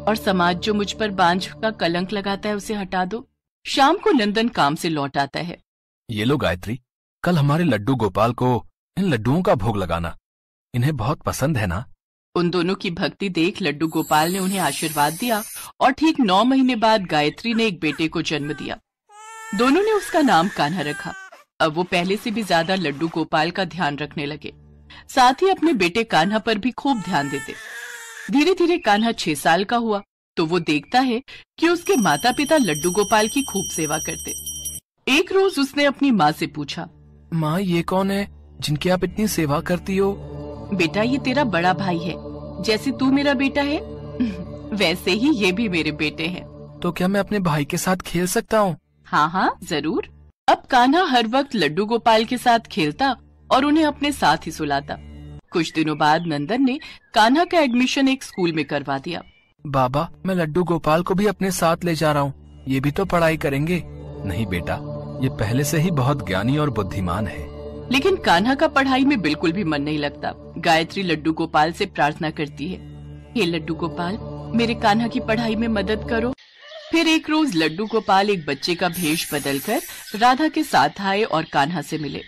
और समाज जो मुझ पर बांझ का कलंक लगाता है उसे हटा दो। शाम को नंदन काम से लौट आता है। ये लो गायत्री, कल हमारे लड्डू गोपाल को इन लड्डुओं का भोग लगाना, इन्हें बहुत पसंद है ना। उन दोनों की भक्ति देख लड्डू गोपाल ने उन्हें आशीर्वाद दिया और ठीक 9 महीने बाद गायत्री ने एक बेटे को जन्म दिया। दोनों ने उसका नाम कान्हा रखा। अब वो पहले से भी ज्यादा लड्डू गोपाल का ध्यान रखने लगे, साथ ही अपने बेटे कान्हा पर भी खूब ध्यान देते। धीरे धीरे कान्हा 6 साल का हुआ तो वो देखता है कि उसके माता पिता लड्डू गोपाल की खूब सेवा करते। एक रोज उसने अपनी माँ से पूछा, माँ ये कौन है जिनकी आप इतनी सेवा करती हो? बेटा ये तेरा बड़ा भाई है, जैसे तू मेरा बेटा है वैसे ही ये भी मेरे बेटे हैं। तो क्या मैं अपने भाई के साथ खेल सकता हूँ? हाँ हाँ जरूर। अब कान्हा हर वक्त लड्डू गोपाल के साथ खेलता और उन्हें अपने साथ ही सुलाता। कुछ दिनों बाद नंदन ने कान्हा का एडमिशन एक स्कूल में करवा दिया। बाबा मैं लड्डू गोपाल को भी अपने साथ ले जा रहा हूँ, ये भी तो पढ़ाई करेंगे। नहीं बेटा, ये पहले से ही बहुत ज्ञानी और बुद्धिमान है। लेकिन कान्हा का पढ़ाई में बिल्कुल भी मन नहीं लगता। गायत्री लड्डू गोपाल से प्रार्थना करती है, हे लड्डू गोपाल मेरे कान्हा की पढ़ाई में मदद करो। फिर एक रोज लड्डू गोपाल एक बच्चे का भेष बदलकर राधा के साथ आए और कान्हा से मिले।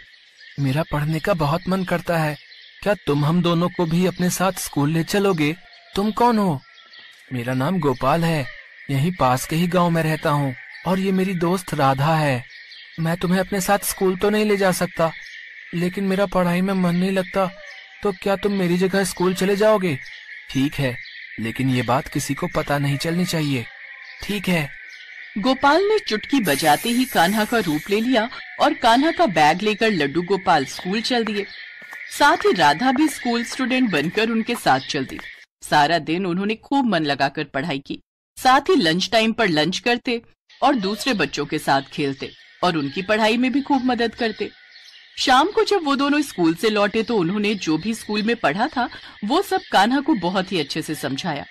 मेरा पढ़ने का बहुत मन करता है, क्या तुम हम दोनों को भी अपने साथ स्कूल ले चलोगे? तुम कौन हो? मेरा नाम गोपाल है, यहीं पास के ही गांव में रहता हूँ और ये मेरी दोस्त राधा है। मैं तुम्हें अपने साथ स्कूल तो नहीं ले जा सकता, लेकिन मेरा पढ़ाई में मन नहीं लगता, तो क्या तुम मेरी जगह स्कूल चले जाओगे? ठीक है, लेकिन ये बात किसी को पता नहीं चलनी चाहिए। ठीक है। गोपाल ने चुटकी बजाते ही कान्हा का रूप ले लिया और कान्हा का बैग लेकर लड्डू गोपाल स्कूल चल दिए। साथ ही राधा भी स्कूल स्टूडेंट बनकर उनके साथ चल दी। सारा दिन उन्होंने खूब मन लगाकर पढ़ाई की, साथ ही लंच टाइम पर लंच करते और दूसरे बच्चों के साथ खेलते और उनकी पढ़ाई में भी खूब मदद करते। शाम को जब वो दोनों स्कूल से लौटे तो उन्होंने जो भी स्कूल में पढ़ा था वो सब कान्हा को बहुत ही अच्छे से समझाया।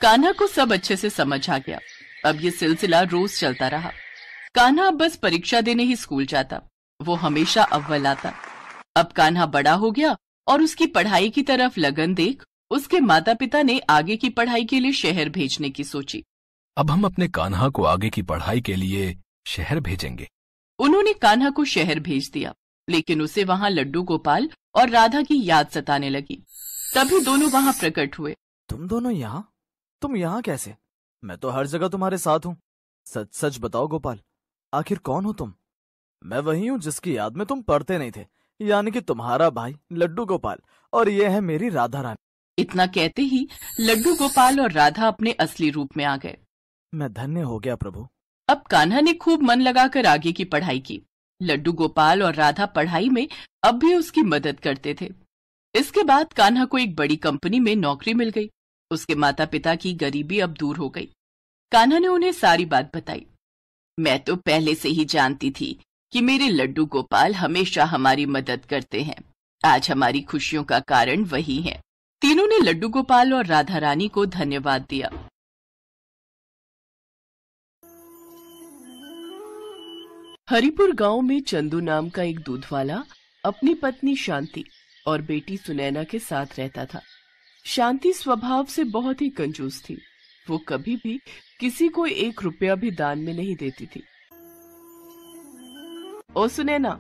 कान्हा को सब अच्छे से समझ आ गया। अब ये सिलसिला रोज चलता रहा। कान्हा अब बस परीक्षा देने ही स्कूल जाता, वो हमेशा अव्वल आता। अब कान्हा बड़ा हो गया और उसकी पढ़ाई की तरफ लगन देख उसके माता पिता ने आगे की पढ़ाई के लिए शहर भेजने की सोची। अब हम अपने कान्हा को आगे की पढ़ाई के लिए शहर भेजेंगे। उन्होंने कान्हा को शहर भेज दिया, लेकिन उसे वहाँ लड्डू गोपाल और राधा की याद सताने लगी। तभी दोनों वहाँ प्रकट हुए। तुम दोनों यहाँ? तुम यहाँ कैसे? मैं तो हर जगह तुम्हारे साथ हूँ। सच सच बताओ गोपाल, आखिर कौन हो तुम? मैं वही हूँ जिसकी याद में तुम पढ़ते नहीं थे, यानी कि तुम्हारा भाई लड्डू गोपाल, और ये है मेरी राधा रानी। इतना कहते ही लड्डू गोपाल और राधा अपने असली रूप में आ गए। मैं धन्य हो गया प्रभु। अब कान्हा ने खूब मन लगाकर आगे की पढ़ाई की। लड्डू गोपाल और राधा पढ़ाई में अब भी उसकी मदद करते थे। इसके बाद कान्हा को एक बड़ी कंपनी में नौकरी मिल गई। उसके माता पिता की गरीबी अब दूर हो गई। कान्हा ने उन्हें सारी बात बताई। मैं तो पहले से ही जानती थी कि मेरे लड्डू गोपाल हमेशा हमारी मदद करते हैं। आज हमारी खुशियों का कारण वही है। तीनों ने लड्डू गोपाल और राधा रानी को धन्यवाद दिया। हरिपुर गांव में चंदू नाम का एक दूध वाला अपनी पत्नी शांति और बेटी सुनैना के साथ रहता था। शांति स्वभाव से बहुत ही कंजूस थी। वो कभी भी किसी को 1 रुपया भी दान में नहीं देती थी। ओ सुनैना,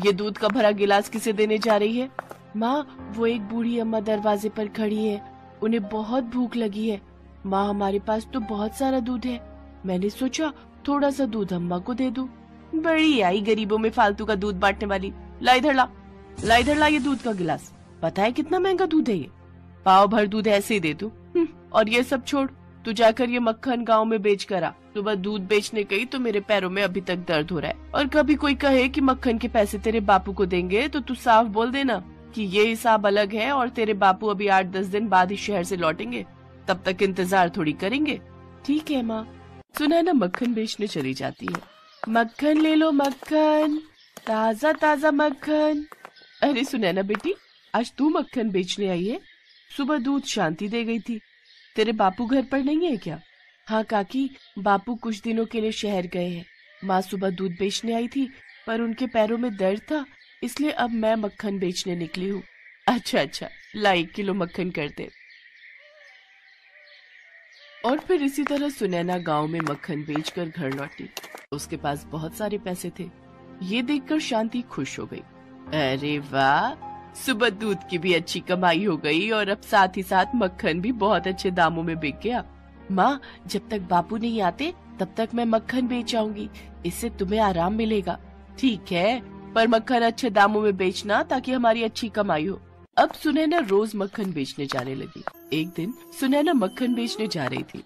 ये दूध का भरा गिलास किसे देने जा रही है? माँ, वो एक बूढ़ी अम्मा दरवाजे पर खड़ी है, उन्हें बहुत भूख लगी है। माँ, हमारे पास तो बहुत सारा दूध है, मैंने सोचा थोड़ा सा दूध अम्मा को दे दूं। बड़ी आई गरीबों में फालतू का दूध बांटने वाली। ला इधर ला, ला इधर ला ये दूध का गिलास। पता है कितना महंगा दूध है ये? पाव भर दूध ऐसे ही दे दूं। और ये सब छोड़, तू जाकर ये मक्खन गांव में बेच कर आ। सुबह दूध बेचने गई तो मेरे पैरों में अभी तक दर्द हो रहा है। और कभी कोई कहे कि मक्खन के पैसे तेरे बापू को देंगे तो तू साफ बोल देना कि ये हिसाब अलग है और तेरे बापू अभी 8-10 दिन बाद ही शहर से लौटेंगे, तब तक इंतजार थोड़ी करेंगे। ठीक है माँ। सुनैना मक्खन बेचने चली जाती है। मक्खन ले लो मक्खन, ताजा ताजा मक्खन। अरे सुनैना बेटी, आज तू मक्खन बेचने आई है? सुबह दूध शांति दे गई थी। तेरे बापू घर पर नहीं है क्या? हाँ काकी, बापू कुछ दिनों के लिए शहर गए हैं। माँ सुबह दूध बेचने आई थी पर उनके पैरों में दर्द था, इसलिए अब मैं मक्खन बेचने निकली हूँ। अच्छा अच्छा, ला 1 किलो मक्खन कर दे। और फिर इसी तरह सुनैना गांव में मक्खन बेचकर घर लौटी। उसके पास बहुत सारे पैसे थे। ये देखकर शांति खुश हो गई। अरे वाह, सुबह दूध की भी अच्छी कमाई हो गई और अब साथ ही साथ मक्खन भी बहुत अच्छे दामों में बिक गया। माँ, जब तक बापू नहीं आते तब तक मैं मक्खन बेच आऊंगी, इससे तुम्हें आराम मिलेगा। ठीक है, पर मक्खन अच्छे दामों में बेचना ताकि हमारी अच्छी कमाई हो। अब सुनैना रोज मक्खन बेचने जाने लगी। एक दिन सुनैना मक्खन बेचने जा रही थी।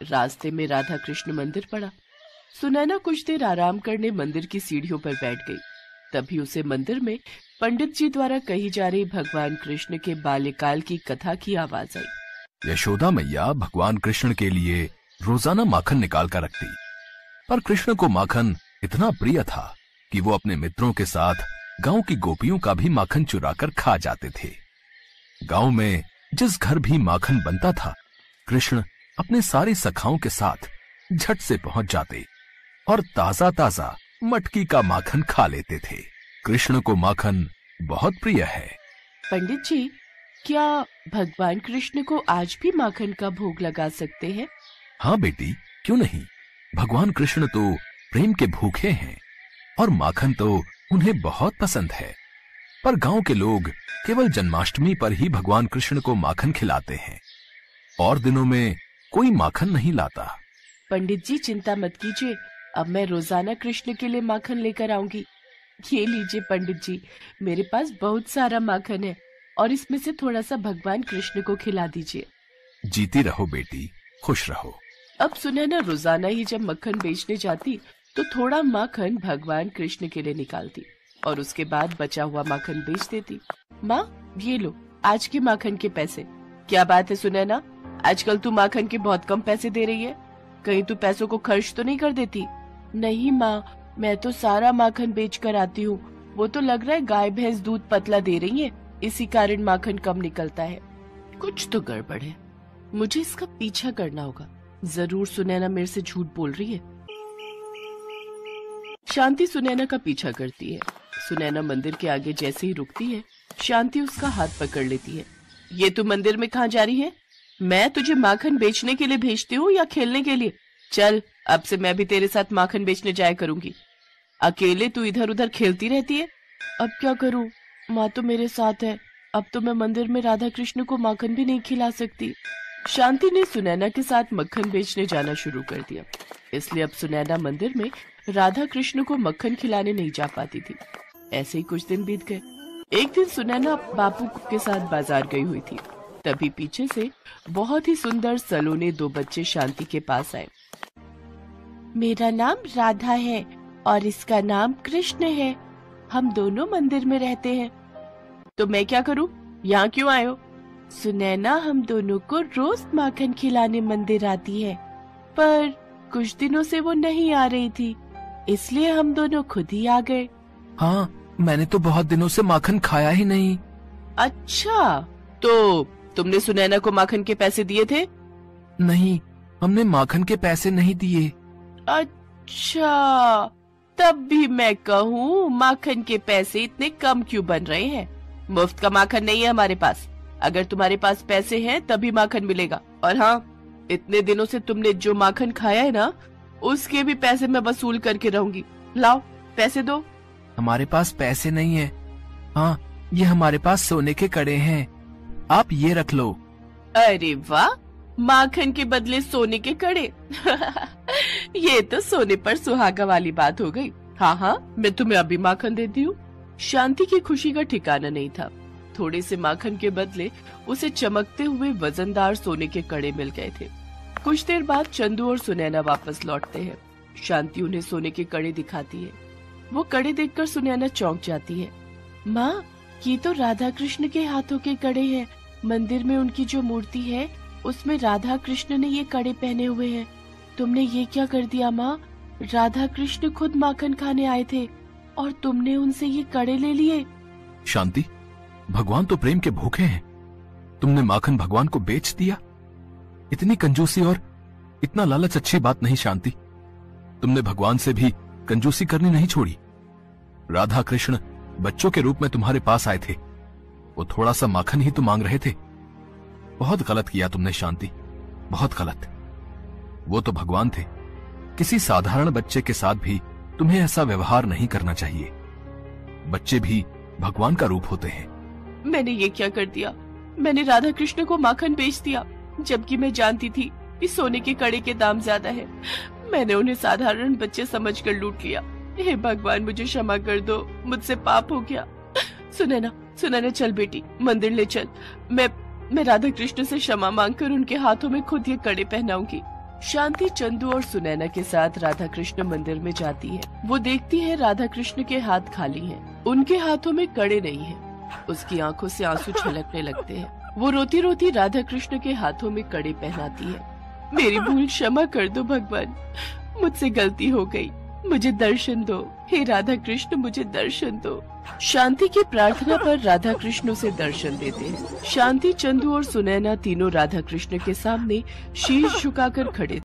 रास्ते में राधा कृष्ण मंदिर पड़ा। सुनैना कुछ देर आराम करने मंदिर की सीढ़ियों पर बैठ गई। तभी उसे मंदिर में पंडित जी द्वारा कही जा रही भगवान कृष्ण के बाल्यकाल की कथा की आवाज आई। यशोदा मैया भगवान कृष्ण के लिए रोजाना माखन निकाल कर रखती, पर कृष्ण को माखन इतना प्रिय था कि वो अपने मित्रों के साथ गांव की गोपियों का भी माखन चुराकर खा जाते थे। गांव में जिस घर भी माखन बनता था, कृष्ण अपने सारे सखाओं के साथ झट से पहुंच जाते और ताजा ताजा मटकी का माखन खा लेते थे। कृष्ण को माखन बहुत प्रिय है। पंडित जी, क्या भगवान कृष्ण को आज भी माखन का भोग लगा सकते हैं? हाँ बेटी, क्यों नहीं। भगवान कृष्ण तो प्रेम के भूखे हैं और माखन तो उन्हें बहुत पसंद है। पर गांव के लोग केवल जन्माष्टमी पर ही भगवान कृष्ण को माखन खिलाते हैं, और दिनों में कोई माखन नहीं लाता। पंडित जी, चिंता मत कीजिए, अब मैं रोजाना कृष्ण के लिए माखन लेकर आऊंगी। ये लीजिए पंडित जी, मेरे पास बहुत सारा माखन है और इसमें से थोड़ा सा भगवान कृष्ण को खिला दीजिए। जीती रहो बेटी, खुश रहो। अब सुनैना रोजाना ही जब मक्खन बेचने जाती तो थोड़ा माखन भगवान कृष्ण के लिए निकालती और उसके बाद बचा हुआ माखन बेच देती। माँ, ये लो आज के माखन के पैसे। क्या बात है सुनैना, आजकल तू माखन के बहुत कम पैसे दे रही है, कहीं तू पैसों को खर्च तो नहीं कर देती? नहीं माँ, मैं तो सारा माखन बेच कर आती हूँ। वो तो लग रहा है गाय भैंस दूध पतला दे रही है, इसी कारण माखन कम निकलता है। कुछ तो गड़बड़ है, मुझे इसका पीछा करना होगा। जरूर सुनैना मेरे से झूठ बोल रही है। शांति सुनैना का पीछा करती है। सुनैना मंदिर के आगे जैसे ही रुकती है, शांति उसका हाथ पकड़ लेती है। ये तू मंदिर में कहाँ जा रही है? मैं तुझे माखन बेचने के लिए भेजती हूँ या खेलने के लिए? चल, अब से मैं भी तेरे साथ माखन बेचने जाया करूंगी। अकेले तू इधर उधर खेलती रहती है। अब क्या करूँ, माँ तो मेरे साथ है। अब तो मैं मंदिर में राधा कृष्ण को माखन भी नहीं खिला सकती। शांति ने सुनैना के साथ मक्खन बेचने जाना शुरू कर दिया, इसलिए अब सुनैना मंदिर में राधा कृष्ण को मक्खन खिलाने नहीं जा पाती थी। ऐसे ही कुछ दिन बीत गए। एक दिन सुनैना बापू के साथ बाजार गई हुई थी। तभी पीछे से बहुत ही सुंदर सलोने दो बच्चे शांति के पास आए। मेरा नाम राधा है और इसका नाम कृष्ण है। हम दोनों मंदिर में रहते हैं। तो मैं क्या करूं? यहाँ क्यों आए हो? सुनैना हम दोनों को रोज माखन खिलाने मंदिर आती है, पर कुछ दिनों से वो नहीं आ रही थी, इसलिए हम दोनों खुद ही आ गए। हाँ, मैंने तो बहुत दिनों से माखन खाया ही नहीं। अच्छा, तो तुमने सुनैना को माखन के पैसे दिए थे? नहीं, हमने माखन के पैसे नहीं दिए। अच्छा, तब भी मैं कहूँ माखन के पैसे इतने कम क्यों बन रहे हैं? मुफ्त का माखन नहीं है हमारे पास। अगर तुम्हारे पास पैसे हैं तभी माखन मिलेगा। और हाँ, इतने दिनों से तुमने जो माखन खाया है ना, उसके भी पैसे मैं वसूल करके रहूंगी। लाओ पैसे दो। हमारे पास पैसे नहीं है। हाँ, ये हमारे पास सोने के कड़े हैं, आप ये रख लो। अरे वाह, माखन के बदले सोने के कड़े। ये तो सोने पर सुहागा वाली बात हो गई। हाँ हाँ, मैं तुम्हें अभी माखन देती हूँ। शांति की खुशी का ठिकाना नहीं था। थोड़े से माखन के बदले उसे चमकते हुए वजनदार सोने के कड़े मिल गए थे। कुछ देर बाद चंदू और सुनैना वापस लौटते हैं। शांति उन्हें सोने के कड़े दिखाती है। वो कड़े देखकर सुनैना चौंक जाती है। माँ, ये तो राधा कृष्ण के हाथों के कड़े हैं। मंदिर में उनकी जो मूर्ति है उसमें राधा कृष्ण ने ये कड़े पहने हुए हैं। तुमने ये क्या कर दिया माँ? राधा कृष्ण खुद माखन खाने आए थे और तुमने उनसे ये कड़े ले लिए। शांति, भगवान तो प्रेम के भूखे हैं, तुमने माखन भगवान को बेच दिया। इतनी कंजूसी और इतना लालच अच्छी बात नहीं शांति। तुमने भगवान से भी कंजूसी करनी नहीं छोड़ी। राधा कृष्ण बच्चों के रूप में तुम्हारे पास आए थे, वो थोड़ा सा माखन ही तो मांग रहे थे। बहुत गलत किया तुमने शांति, बहुत गलत। वो तो भगवान थे। किसी साधारण बच्चे के साथ भी तुम्हें ऐसा व्यवहार नहीं करना चाहिए। बच्चे भी भगवान का रूप होते हैं। मैंने ये क्या कर दिया? मैंने राधा कृष्ण को माखन बेच दिया, जबकि मैं जानती थी कि सोने के कड़े के दाम ज्यादा है। मैंने उन्हें साधारण बच्चे समझकर लूट लिया। हे भगवान, मुझे क्षमा कर दो, मुझसे पाप हो गया। सुनैना चल बेटी, मंदिर ले चल। मैं राधा कृष्ण से क्षमा मांगकर उनके हाथों में खुद ये कड़े पहनाऊंगी। शांति चंदू और सुनैना के साथ राधा कृष्ण मंदिर में जाती है। वो देखती है राधा कृष्ण के हाथ खाली हैं, उनके हाथों में कड़े नहीं हैं। उसकी आंखों से आंसू छलकने लगते हैं। वो रोती रोती राधा कृष्ण के हाथों में कड़े पहनाती है। मेरी भूल क्षमा कर दो भगवान, मुझसे गलती हो गई, मुझे दर्शन दो। हे राधा कृष्ण, मुझे दर्शन दो। शांति की प्रार्थना पर राधा कृष्ण उसे दर्शन देते हैं। शांति, चंदू और सुनैना तीनों राधा कृष्ण के सामने शीश झुकाकर खड़े